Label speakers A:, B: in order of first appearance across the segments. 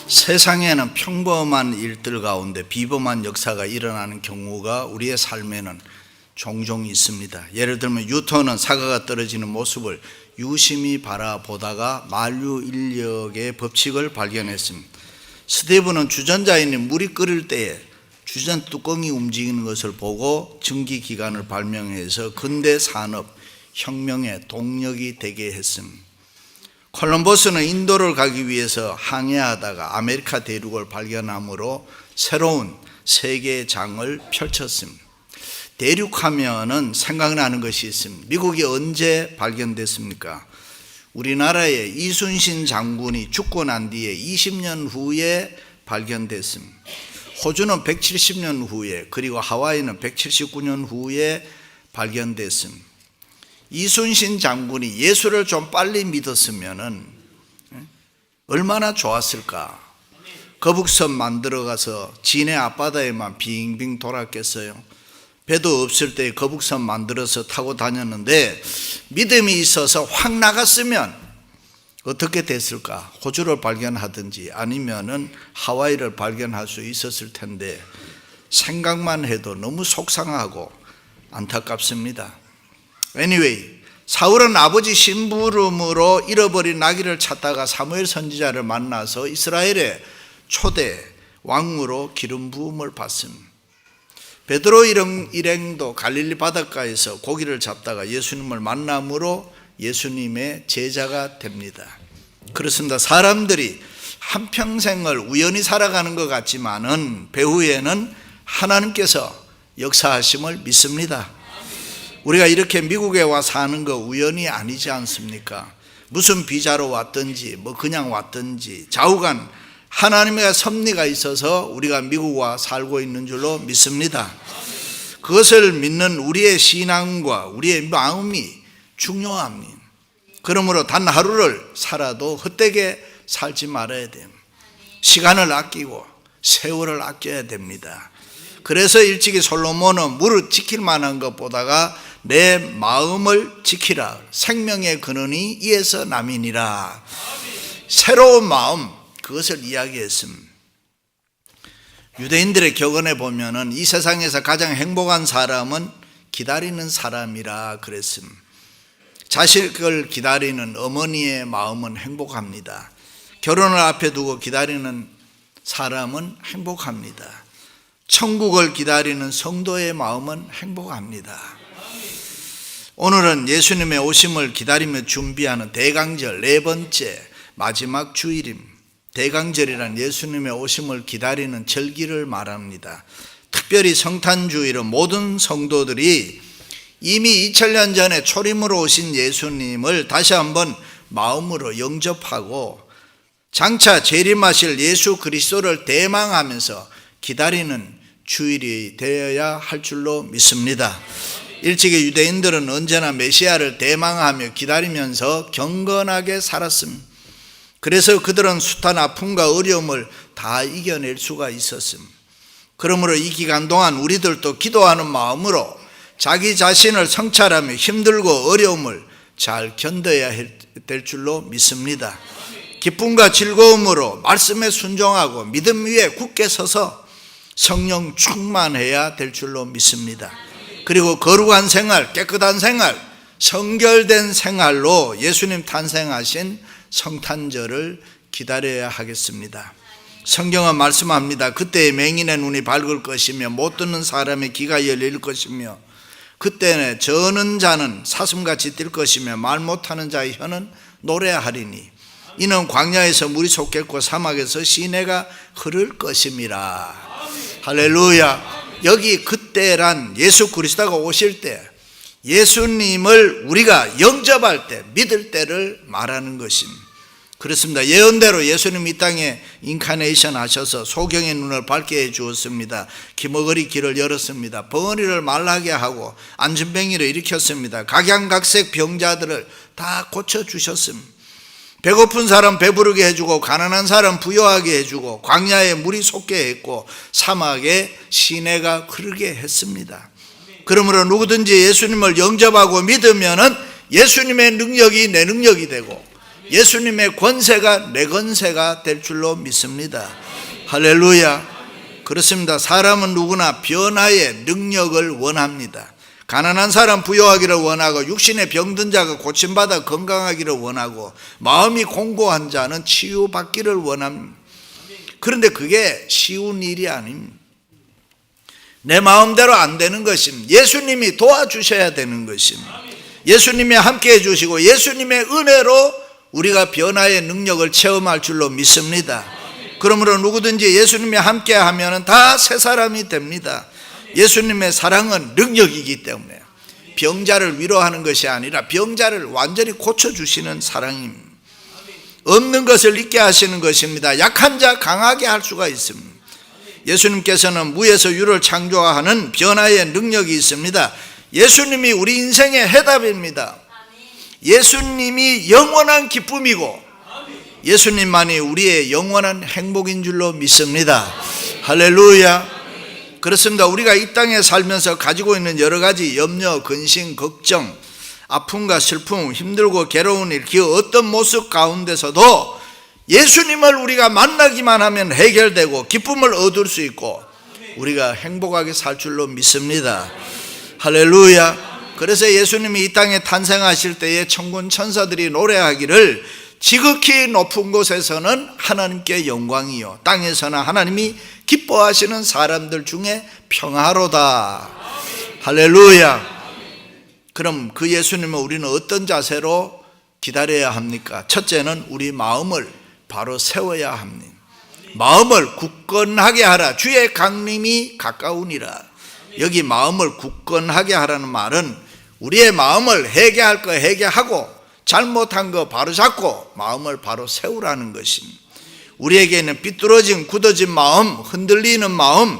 A: 세상에는 평범한 일들 가운데 비범한 역사가 일어나는 경우가 우리의 삶에는 종종 있습니다. 예를 들면 뉴턴은 사과가 떨어지는 모습을 유심히 바라보다가 만유인력의 법칙을 발견했습니다. 스티븐은 주전자에는 물이 끓을 때에 주전 뚜껑이 움직이는 것을 보고 증기기관을 발명해서 근대 산업 혁명의 동력이 되게 했습니다. 콜럼버스는 인도를 가기 위해서 항해하다가 아메리카 대륙을 발견함으로 새로운 세계의 장을 펼쳤습니다. 대륙하면은 생각나는 것이 있습니다. 미국이 언제 발견됐습니까? 우리나라의 이순신 장군이 죽고 난 뒤에 20년 후에 발견됐습니다. 호주는 170년 후에, 그리고 하와이는 179년 후에 발견됐습니다. 이순신 장군이 예수를 좀 빨리 믿었으면은 얼마나 좋았을까? 거북선 만들어 가서 진해 앞바다에만 빙빙 돌았겠어요? 배도 없을 때 거북선 만들어서 타고 다녔는데 믿음이 있어서 확 나갔으면 어떻게 됐을까? 호주를 발견하든지 아니면은 하와이를 발견할 수 있었을 텐데 생각만 해도 너무 속상하고 안타깝습니다. Anyway, 사울은 아버지 심부름으로 잃어버린 나귀를 찾다가 사무엘 선지자를 만나서 이스라엘의 초대 왕으로 기름 부음을 받습니다. 베드로 일행도 갈릴리 바닷가에서 고기를 잡다가 예수님을 만남으로 예수님의 제자가 됩니다. 그렇습니다. 사람들이 한평생을 우연히 살아가는 것 같지만은 배후에는 하나님께서 역사하심을 믿습니다. 우리가 이렇게 미국에 와 사는 거 우연이 아니지 않습니까? 무슨 비자로 왔든지 그냥 왔든지 좌우간 하나님의 섭리가 있어서 우리가 미국 와 살고 있는 줄로 믿습니다. 그것을 믿는 우리의 신앙과 우리의 마음이 중요합니다. 그러므로 단 하루를 살아도 헛되게 살지 말아야 됩니다. 시간을 아끼고 세월을 아껴야 됩니다. 그래서 일찍이 솔로몬은 무릇 지킬 만한 것보다가 내 마음을 지키라. 생명의 근원이 이에서 남이니라. 새로운 마음, 그것을 이야기했습니다. 유대인들의 격언에 보면은 이 세상에서 가장 행복한 사람은 기다리는 사람이라 그랬습니다. 자식을 기다리는 어머니의 마음은 행복합니다. 결혼을 앞에 두고 기다리는 사람은 행복합니다. 천국을 기다리는 성도의 마음은 행복합니다. 오늘은 예수님의 오심을 기다리며 준비하는 대강절 4번째 마지막 주일입니다. 대강절이란 예수님의 오심을 기다리는 절기를 말합니다. 특별히 성탄주일은 모든 성도들이 이미 2000년 전에 초림으로 오신 예수님을 다시 한번 마음으로 영접하고 장차 재림하실 예수 그리스도를 대망하면서 기다리는 주일이 되어야 할 줄로 믿습니다. 일찍이 유대인들은 언제나 메시아를 대망하며 기다리면서 경건하게 살았습니다. 그래서 그들은 숱한 아픔과 어려움을 다 이겨낼 수가 있었습니다. 그러므로 이 기간 동안 우리들도 기도하는 마음으로 자기 자신을 성찰하며 힘들고 어려움을 잘 견뎌야 될 줄로 믿습니다. 기쁨과 즐거움으로 말씀에 순종하고 믿음 위에 굳게 서서 성령 충만해야 될 줄로 믿습니다. 그리고 거룩한 생활, 깨끗한 생활, 성결된 생활로 예수님 탄생하신 성탄절을 기다려야 하겠습니다. 성경은 말씀합니다. 그때의 맹인의 눈이 밝을 것이며 못 듣는 사람의 귀가 열릴 것이며 그때는 저는 자는 사슴같이 뛸 것이며 말 못하는 자의 혀는 노래하리니 이는 광야에서 물이 솟겠고 사막에서 시내가 흐를 것임이라. 할렐루야. 여기 그때란 예수 그리스도가 오실 때 예수님을 우리가 영접할 때 믿을 때를 말하는 것입니다. 그렇습니다. 예언대로 예수님 이 땅에 인카네이션 하셔서 소경의 눈을 밝게 해 주었습니다. 기머거리 길을 열었습니다. 벙어리를 말하게 하고 안진뱅이를 일으켰습니다. 각양각색 병자들을 다 고쳐주셨습니다. 배고픈 사람 배부르게 해주고 가난한 사람 부유하게 해주고 광야에 물이 솟게 했고 사막에 시내가 흐르게 했습니다. 그러므로 누구든지 예수님을 영접하고 믿으면은 예수님의 능력이 내 능력이 되고 예수님의 권세가 내 권세가 될 줄로 믿습니다. 할렐루야. 그렇습니다. 사람은 누구나 변화의 능력을 원합니다. 가난한 사람 부유하기를 원하고, 육신의 병든 자가 고침받아 건강하기를 원하고, 마음이 공고한 자는 치유받기를 원합니다. 그런데 그게 쉬운 일이 아닙니다. 내 마음대로 안 되는 것입니다. 예수님이 도와주셔야 되는 것입니다. 예수님이 함께 해주시고 예수님의 은혜로 우리가 변화의 능력을 체험할 줄로 믿습니다. 그러므로 누구든지 예수님이 함께 하면 다 새 사람이 됩니다. 예수님의 사랑은 능력이기 때문에 병자를 위로하는 것이 아니라 병자를 완전히 고쳐주시는 사랑입니다. 없는 것을 있게 하시는 것입니다. 약한 자 강하게 할 수가 있습니다. 예수님께서는 무에서 유를 창조하는 변화의 능력이 있습니다. 예수님이 우리 인생의 해답입니다. 예수님이 영원한 기쁨이고 예수님만이 우리의 영원한 행복인 줄로 믿습니다. 할렐루야. 그렇습니다. 우리가 이 땅에 살면서 가지고 있는 여러 가지 염려, 근심, 걱정, 아픔과 슬픔, 힘들고 괴로운 일, 그 어떤 모습 가운데서도 예수님을 우리가 만나기만 하면 해결되고 기쁨을 얻을 수 있고 우리가 행복하게 살 줄로 믿습니다. 할렐루야. 그래서 예수님이 이 땅에 탄생하실 때에 천군 천사들이 노래하기를 지극히 높은 곳에서는 하나님께 영광이요 땅에서는 하나님이 기뻐하시는 사람들 중에 평화로다. 할렐루야. 그럼 그 예수님을 우리는 어떤 자세로 기다려야 합니까? 첫째는 우리 마음을 바로 세워야 합니다. 마음을 굳건하게 하라. 주의 강림이 가까우니라. 여기 마음을 굳건하게 하라는 말은 우리의 마음을 회개할 거 회개하고 잘못한 거 바로잡고 마음을 바로 세우라는 것입니다. 우리에게는 삐뚤어진 굳어진 마음, 흔들리는 마음,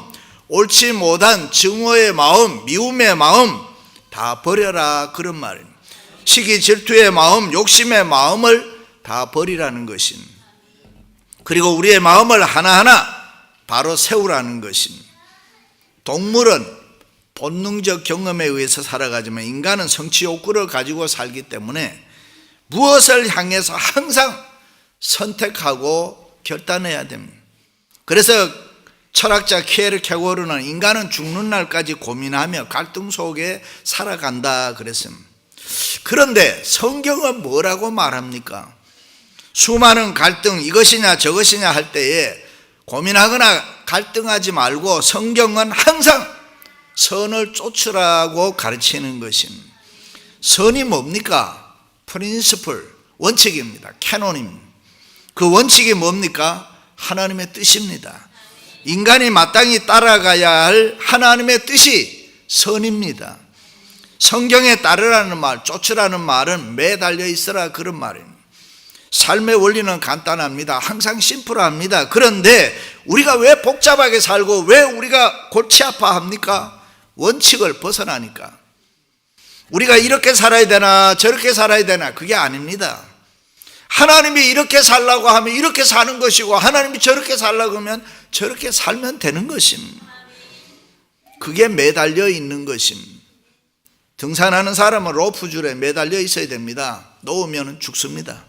A: 옳지 못한 증오의 마음, 미움의 마음 다 버려라 그런 말입니다. 시기 질투의 마음, 욕심의 마음을 다 버리라는 것입니다. 그리고 우리의 마음을 하나하나 바로 세우라는 것입니다. 동물은 본능적 경험에 의해서 살아가지만 인간은 성취 욕구를 가지고 살기 때문에 무엇을 향해서 항상 선택하고 결단해야 됩니다. 그래서 철학자 키에르 케고르는 인간은 죽는 날까지 고민하며 갈등 속에 살아간다 그랬습니다. 그런데 성경은 뭐라고 말합니까? 수많은 갈등, 이것이냐 저것이냐 할 때에 고민하거나 갈등하지 말고 성경은 항상 선을 쫓으라고 가르치는 것입니다. 선이 뭡니까? 프린시플, 원칙입니다. 캐논입니다. 그 원칙이 뭡니까? 하나님의 뜻입니다. 인간이 마땅히 따라가야 할 하나님의 뜻이 선입니다. 성경에 따르라는 말, 쫓으라는 말은 매달려 있으라 그런 말입니다. 삶의 원리는 간단합니다. 항상 심플합니다. 그런데 우리가 왜 복잡하게 살고 왜 우리가 골치 아파합니까? 원칙을 벗어나니까. 우리가 이렇게 살아야 되나 저렇게 살아야 되나 그게 아닙니다. 하나님이 이렇게 살라고 하면 이렇게 사는 것이고 하나님이 저렇게 살라고 하면 저렇게 살면 되는 것입니다. 그게 매달려 있는 것입니다. 등산하는 사람은 로프줄에 매달려 있어야 됩니다. 놓으면 죽습니다.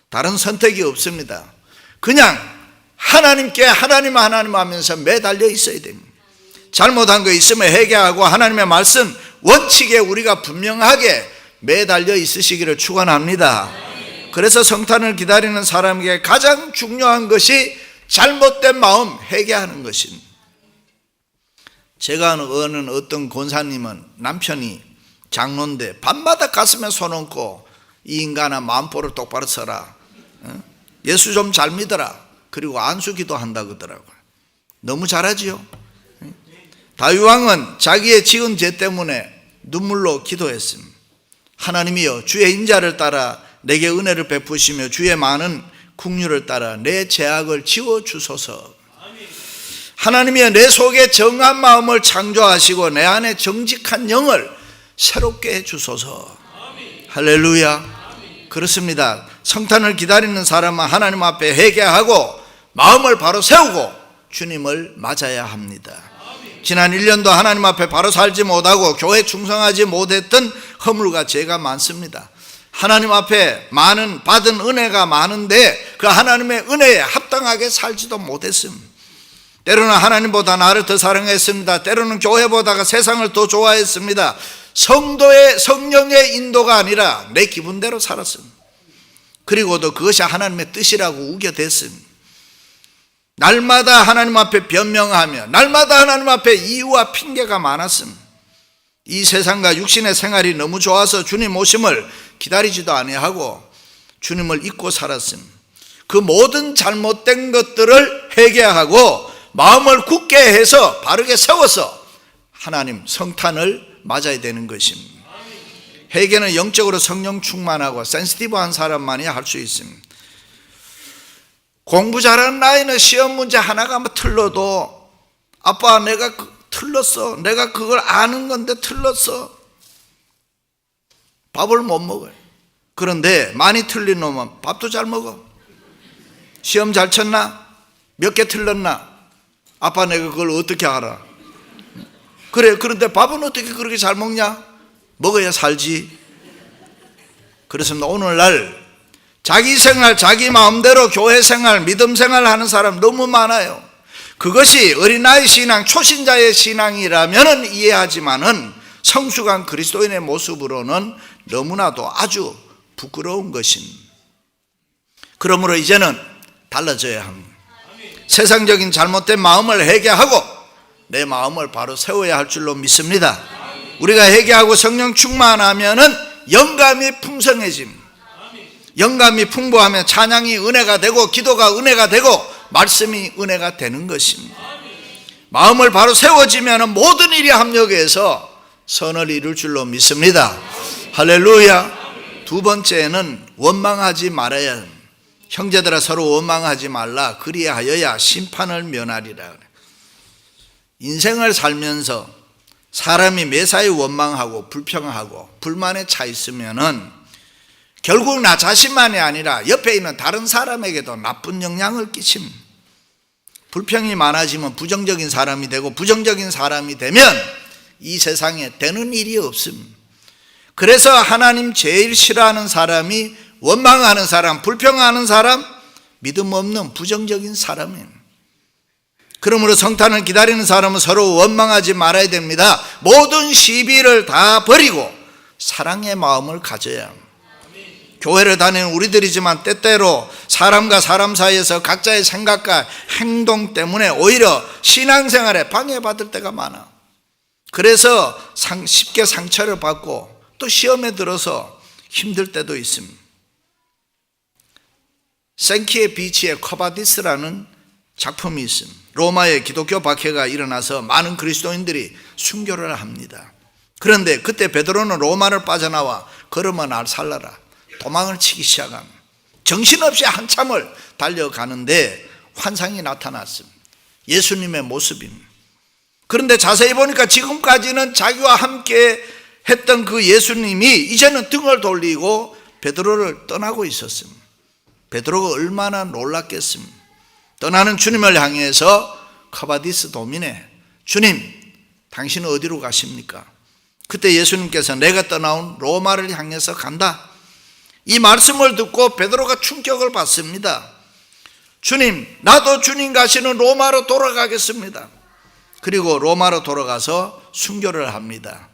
A: 다른 선택이 없습니다. 그냥 하나님께 하나님 하면서 매달려 있어야 됩니다. 잘못한 거 있으면 회개하고 하나님의 말씀 원칙에 우리가 분명하게 매달려 있으시기를 축원합니다. 그래서 성탄을 기다리는 사람에게 가장 중요한 것이 잘못된 마음 회개하는 것입니다. 제가 아는 어떤 권사님은 남편이 장로인데 밤마다 가슴에 손 얹고 이 인간아 마음보를 똑바로 서라. 예수 좀 잘 믿어라. 그리고 안수기도 한다 그러더라고요. 너무 잘하지요. 다윗왕은 자기의 지은 죄 때문에 눈물로 기도했습니다. 하나님이여 주의 인자를 따라 내게 은혜를 베푸시며 주의 많은 긍휼을 따라 내 죄악을 지워주소서. 하나님이여 내 속에 정한 마음을 창조하시고 내 안에 정직한 영을 새롭게 해주소서. 할렐루야. 그렇습니다. 성탄을 기다리는 사람은 하나님 앞에 회개하고 마음을 바로 세우고 주님을 맞아야 합니다. 지난 1년도 하나님 앞에 바로 살지 못하고 교회 충성하지 못했던 허물과 죄가 많습니다. 하나님 앞에 많은 받은 은혜가 많은데 그 하나님의 은혜에 합당하게 살지도 못했음. 때로는 하나님보다 나를 더 사랑했습니다. 때로는 교회보다가 세상을 더 좋아했습니다. 성도의 성령의 인도가 아니라 내 기분대로 살았음. 그리고도 그것이 하나님의 뜻이라고 우겨댔음. 날마다 하나님 앞에 변명하며 날마다 하나님 앞에 이유와 핑계가 많았음. 이 세상과 육신의 생활이 너무 좋아서 주님 오심을 기다리지도 아니하고 주님을 잊고 살았음. 그 모든 잘못된 것들을 회개하고 마음을 굳게 해서 바르게 세워서 하나님 성탄을 맞아야 되는 것입니다. 회개는 영적으로 성령 충만하고 센시티브한 사람만이 할 수 있습니다. 공부 잘하는 나이는 시험 문제 하나가 틀려도 아빠 내가 틀렸어. 내가 그걸 아는 건데 틀렸어. 밥을 못 먹어요. 그런데 많이 틀린 놈은 밥도 잘 먹어. 시험 잘 쳤나? 몇 개 틀렸나? 아빠 내가 그걸 어떻게 알아? 그래, 그런데 밥은 어떻게 그렇게 잘 먹냐? 먹어야 살지. 그렇습니다. 오늘날 자기 생활, 자기 마음대로 교회 생활, 믿음 생활 하는 사람 너무 많아요. 그것이 어린아이 신앙, 초신자의 신앙이라면 이해하지만은 성숙한 그리스도인의 모습으로는 너무나도 아주 부끄러운 것입니다. 그러므로 이제는 달라져야 합니다. 세상적인 잘못된 마음을 회개하고 내 마음을 바로 세워야 할 줄로 믿습니다. 우리가 회개하고 성령 충만하면은 영감이 풍성해집니다. 영감이 풍부하면 찬양이 은혜가 되고 기도가 은혜가 되고 말씀이 은혜가 되는 것입니다. 마음을 바로 세워지면 모든 일이 합력해서 선을 이룰 줄로 믿습니다. 할렐루야. 두 번째는 원망하지 말아야 합니다. 형제들아 서로 원망하지 말라. 그리하여야 심판을 면하리라. 인생을 살면서 사람이 매사에 원망하고 불평하고 불만에 차 있으면은 결국 나 자신만이 아니라 옆에 있는 다른 사람에게도 나쁜 영향을 끼칩니다. 불평이 많아지면 부정적인 사람이 되고 부정적인 사람이 되면 이 세상에 되는 일이 없습니다. 그래서 하나님 제일 싫어하는 사람이 원망하는 사람, 불평하는 사람, 믿음 없는 부정적인 사람입니다. 그러므로 성탄을 기다리는 사람은 서로 원망하지 말아야 됩니다. 모든 시비를 다 버리고 사랑의 마음을 가져야 합니다. 교회를 다니는 우리들이지만 때때로 사람과 사람 사이에서 각자의 생각과 행동 때문에 오히려 신앙생활에 방해받을 때가 많아. 그래서 쉽게 상처를 받고 또 시험에 들어서 힘들 때도 있습니다. 생키의 비치의 커바디스라는 작품이 있습니다. 로마에 기독교 박해가 일어나서 많은 그리스도인들이 순교를 합니다. 그런데 그때 베드로는 로마를 빠져나와 걸으면 날 살라라 도망을 치기 시작합니다. 정신없이 한참을 달려가는데 환상이 나타났습니다. 예수님의 모습입니다. 그런데 자세히 보니까 지금까지는 자기와 함께 했던 그 예수님이 이제는 등을 돌리고 베드로를 떠나고 있었습니다. 베드로가 얼마나 놀랐겠습니까? 떠나는 주님을 향해서 카바디스 도민에 주님 당신은 어디로 가십니까? 그때 예수님께서 내가 떠나온 로마를 향해서 간다. 이 말씀을 듣고 베드로가 충격을 받습니다. 주님, 나도 주님 가시는 로마로 돌아가겠습니다. 그리고 로마로 돌아가서 순교를 합니다.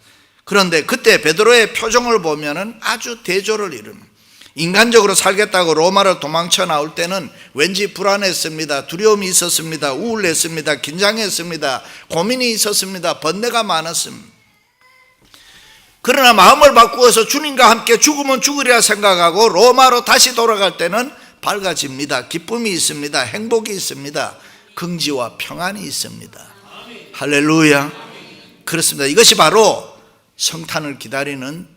A: 그런데 그때 베드로의 표정을 보면은 아주 대조를 이룹니다. 인간적으로 살겠다고 로마로 도망쳐 나올 때는 왠지 불안했습니다. 두려움이 있었습니다. 우울했습니다. 긴장했습니다. 고민이 있었습니다. 번뇌가 많았습니다. 그러나 마음을 바꾸어서 주님과 함께 죽으면 죽으리라 생각하고 로마로 다시 돌아갈 때는 밝아집니다. 기쁨이 있습니다. 행복이 있습니다. 긍지와 평안이 있습니다. 할렐루야. 그렇습니다. 이것이 바로 성탄을 기다리는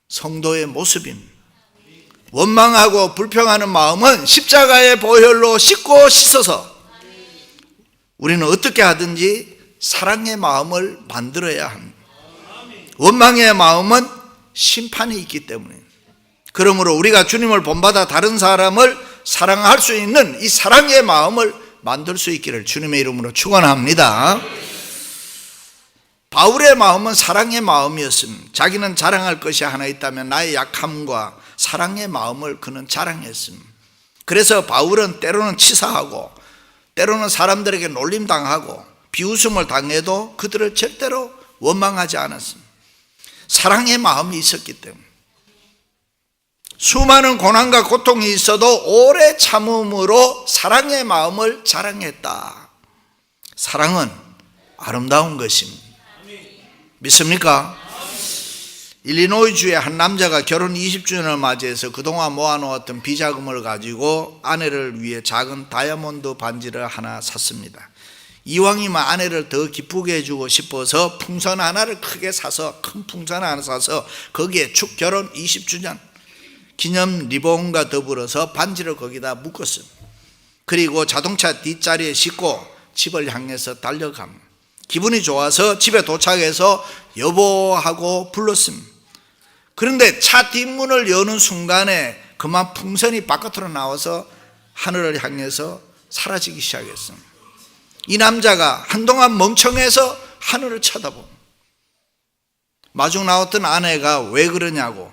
A: 성도의 모습입니다. 원망하고 불평하는 마음은 십자가의 보혈로 씻고 씻어서 우리는 어떻게 하든지 사랑의 마음을 만들어야 합니다. 원망의 마음은 심판이 있기 때문에, 그러므로 우리가 주님을 본받아 다른 사람을 사랑할 수 있는 이 사랑의 마음을 만들 수 있기를 주님의 이름으로 축원합니다. 바울의 마음은 사랑의 마음이었습니다. 자기는 자랑할 것이 하나 있다면 나의 약함과 사랑의 마음을 그는 자랑했습니다. 그래서 바울은 때로는 치사하고 때로는 사람들에게 놀림당하고 비웃음을 당해도 그들을 절대로 원망하지 않았습니다. 사랑의 마음이 있었기 때문에 수많은 고난과 고통이 있어도 오래 참음으로 사랑의 마음을 자랑했다. 사랑은 아름다운 것입니다. 믿습니까? 일리노이주의 한 남자가 결혼 20주년을 맞이해서 그동안 모아놓았던 비자금을 가지고 아내를 위해 작은 다이아몬드 반지를 하나 샀습니다. 이왕이면 아내를 더 기쁘게 해주고 싶어서 풍선 하나를 크게 사서 큰 풍선 하나 사서 거기에 축 결혼 20주년 기념 리본과 더불어서 반지를 거기다 묶었습니다. 그리고 자동차 뒷자리에 싣고 집을 향해서 달려갑니다. 기분이 좋아서 집에 도착해서 여보하고 불렀습니다. 그런데 차 뒷문을 여는 순간에 그만 풍선이 바깥으로 나와서 하늘을 향해서 사라지기 시작했습니다. 이 남자가 한동안 멍청해서 하늘을 쳐다봅니다. 마중 나왔던 아내가 왜 그러냐고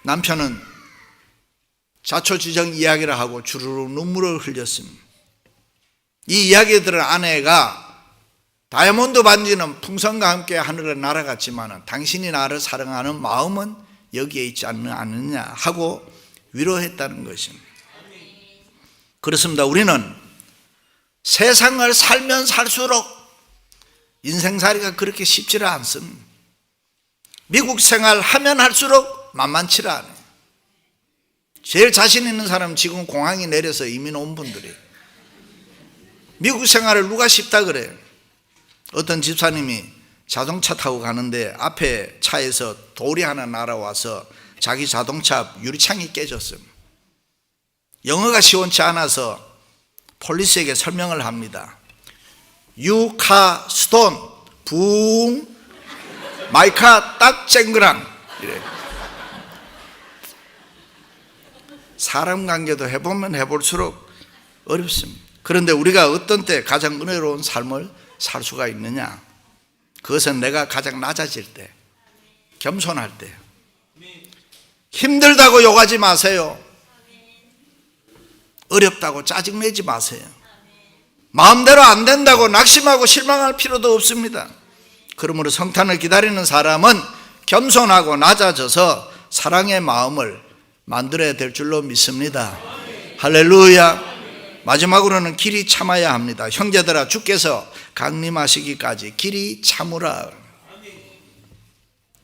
A: 남편은 자초지정 이야기를 하고 주르륵 눈물을 흘렸습니다. 이 이야기를 들은 아내가 다이아몬드 반지는 풍선과 함께 하늘에 날아갔지만 당신이 나를 사랑하는 마음은 여기에 있지 않느냐 하고 위로했다는 것입니다. 그렇습니다. 우리는 세상을 살면 살수록 인생살이가 그렇게 쉽지를 않습니다. 미국 생활 하면 할수록 만만치를 않아요. 제일 자신 있는 사람은 지금 공항에 내려서 이민 온 분들이 미국 생활을 누가 쉽다 그래요. 어떤 집사님이 자동차 타고 가는데 앞에 차에서 돌이 하나 날아와서 자기 자동차 유리창이 깨졌어요. 영어가 시원치 않아서 폴리스에게 설명을 합니다. You car stone, 붕, my car 딱 쨍그랑 이래. 사람 관계도 해보면 해볼수록 어렵습니다. 그런데 우리가 어떤 때 가장 은혜로운 삶을 살 수가 있느냐? 그것은 내가 가장 낮아질 때, 겸손할 때. 힘들다고 욕하지 마세요. 어렵다고 짜증내지 마세요. 마음대로 안 된다고 낙심하고 실망할 필요도 없습니다. 그러므로 성탄을 기다리는 사람은 겸손하고 낮아져서 사랑의 마음을 만들어야 될 줄로 믿습니다. 할렐루야. 마지막으로는 길이 참아야 합니다. 형제들아, 주께서 강림하시기까지 길이 참으라.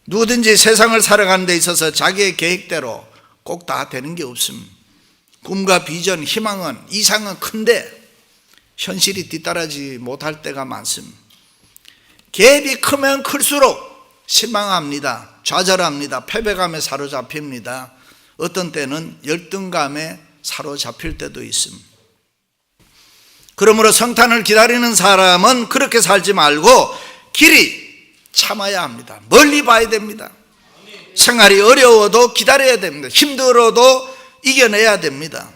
A: 누구든지 세상을 살아가는 데 있어서 자기의 계획대로 꼭 다 되는 게 없습니다. 꿈과 비전, 희망은, 이상은 큰데 현실이 뒤따르지 못할 때가 많습니다. 계획이 크면 클수록 실망합니다. 좌절합니다. 패배감에 사로잡힙니다. 어떤 때는 열등감에 사로잡힐 때도 있습니다. 그러므로 성탄을 기다리는 사람은 그렇게 살지 말고 길이 참아야 합니다. 멀리 봐야 됩니다. 생활이 어려워도 기다려야 됩니다. 힘들어도 이겨내야 됩니다.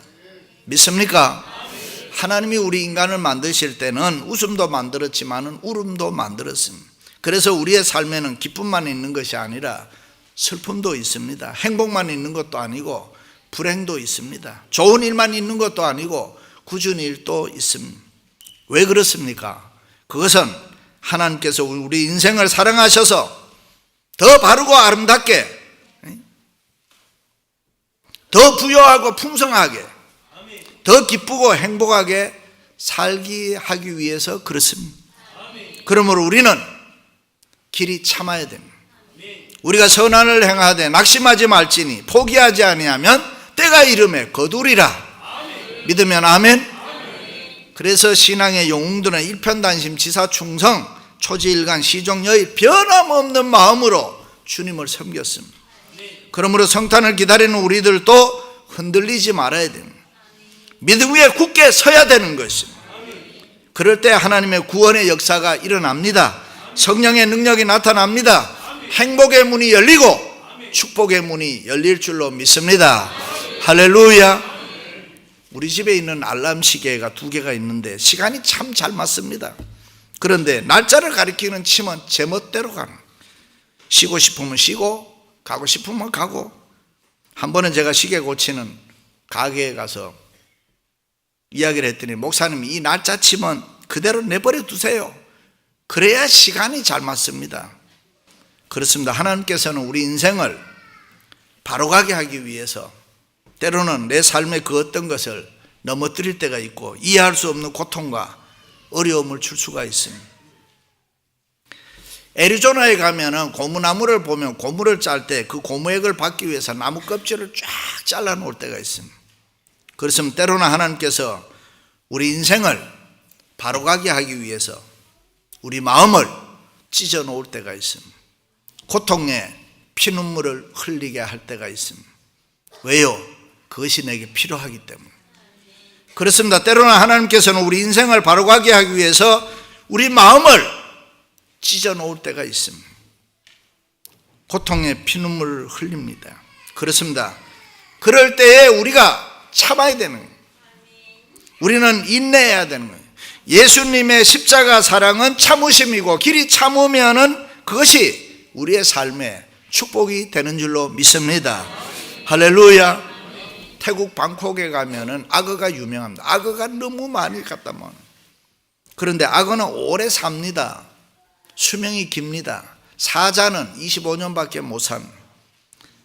A: 믿습니까? 하나님이 우리 인간을 만드실 때는 웃음도 만들었지만 울음도 만들었습니다. 그래서 우리의 삶에는 기쁨만 있는 것이 아니라 슬픔도 있습니다. 행복만 있는 것도 아니고 불행도 있습니다. 좋은 일만 있는 것도 아니고 굳은 일도 있습니다. 왜 그렇습니까? 그것은 하나님께서 우리 인생을 사랑하셔서 더 바르고 아름답게, 더 부유하고 풍성하게, 더 기쁘고 행복하게 살게 하기 위해서 그렇습니다. 그러므로 우리는 길이 참아야 됩니다. 우리가 선한을 행하되 낙심하지 말지니 포기하지 아니하면 때가 이름에 거두리라. 믿으면 아멘. 그래서 신앙의 영웅들은 일편단심, 지사충성, 초지일간, 시종여의 변함없는 마음으로 주님을 섬겼습니다. 그러므로 성탄을 기다리는 우리들도 흔들리지 말아야 됩니다. 믿음 위에 굳게 서야 되는 것입니다. 그럴 때 하나님의 구원의 역사가 일어납니다. 성령의 능력이 나타납니다. 행복의 문이 열리고 축복의 문이 열릴 줄로 믿습니다. 할렐루야. 우리 집에 있는 알람 시계가 2개가 있는데 시간이 참 잘 맞습니다. 그런데 날짜를 가리키는 침은 제멋대로 가는, 쉬고 싶으면 쉬고 가고 싶으면 가고 한 번은 제가 시계 고치는 가게에 가서 이야기를 했더니 목사님 이 날짜 치면 그대로 내버려 두세요. 그래야 시간이 잘 맞습니다. 그렇습니다. 하나님께서는 우리 인생을 바로가게 하기 위해서 때로는 내 삶의 그 어떤 것을 넘어뜨릴 때가 있고 이해할 수 없는 고통과 어려움을 줄 수가 있습니다. 애리조나에 가면은 고무나무를 보면 고무를 짤 때 그 고무액을 받기 위해서 나무 껍질을 쫙 잘라 놓을 때가 있습니다. 그렇으면 때로는 하나님께서 우리 인생을 바로가게 하기 위해서 우리 마음을 찢어 놓을 때가 있습니다. 고통에 피눈물을 흘리게 할 때가 있습니다. 왜요? 그것이 내게 필요하기 때문에. 그렇습니다. 때로는 하나님께서는 우리 인생을 바로가게 하기 위해서 우리 마음을 찢어 놓을 때가 있습니다. 고통에 피눈물을 흘립니다. 그렇습니다. 그럴 때에 우리가 참아야 되는 거예요. 우리는 인내해야 되는 거예요. 예수님의 십자가 사랑은 참으심이고 길이 참으면은 그것이 우리의 삶의 축복이 되는 줄로 믿습니다. 할렐루야. 태국 방콕에 가면은 악어가 유명합니다. 악어가 너무 많이 갖다 먹어요. 그런데 악어는 오래 삽니다. 수명이 깁니다. 사자는 25년밖에 못 삽니다.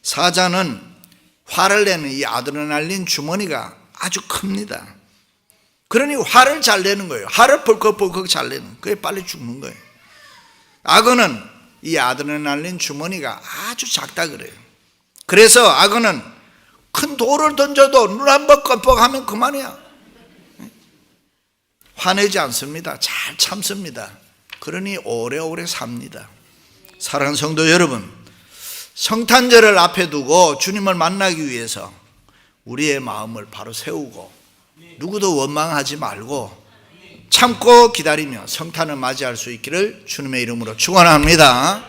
A: 사자는 화를 내는 이 아드레날린 주머니가 아주 큽니다. 그러니 화를 잘 내는 거예요. 화를 벌컥벌컥 잘 내는 거예요. 그게 빨리 죽는 거예요. 악어는 이 아드레날린 주머니가 아주 작다 그래요. 그래서 악어는 큰 돌을 던져도 눈 한 번 껌뻑하면 그만이야. 화내지 않습니다. 잘 참습니다. 그러니 오래오래 삽니다. 사랑하는 성도 여러분, 성탄절을 앞에 두고 주님을 만나기 위해서 우리의 마음을 바로 세우고 누구도 원망하지 말고 참고 기다리며 성탄을 맞이할 수 있기를 주님의 이름으로 축원합니다.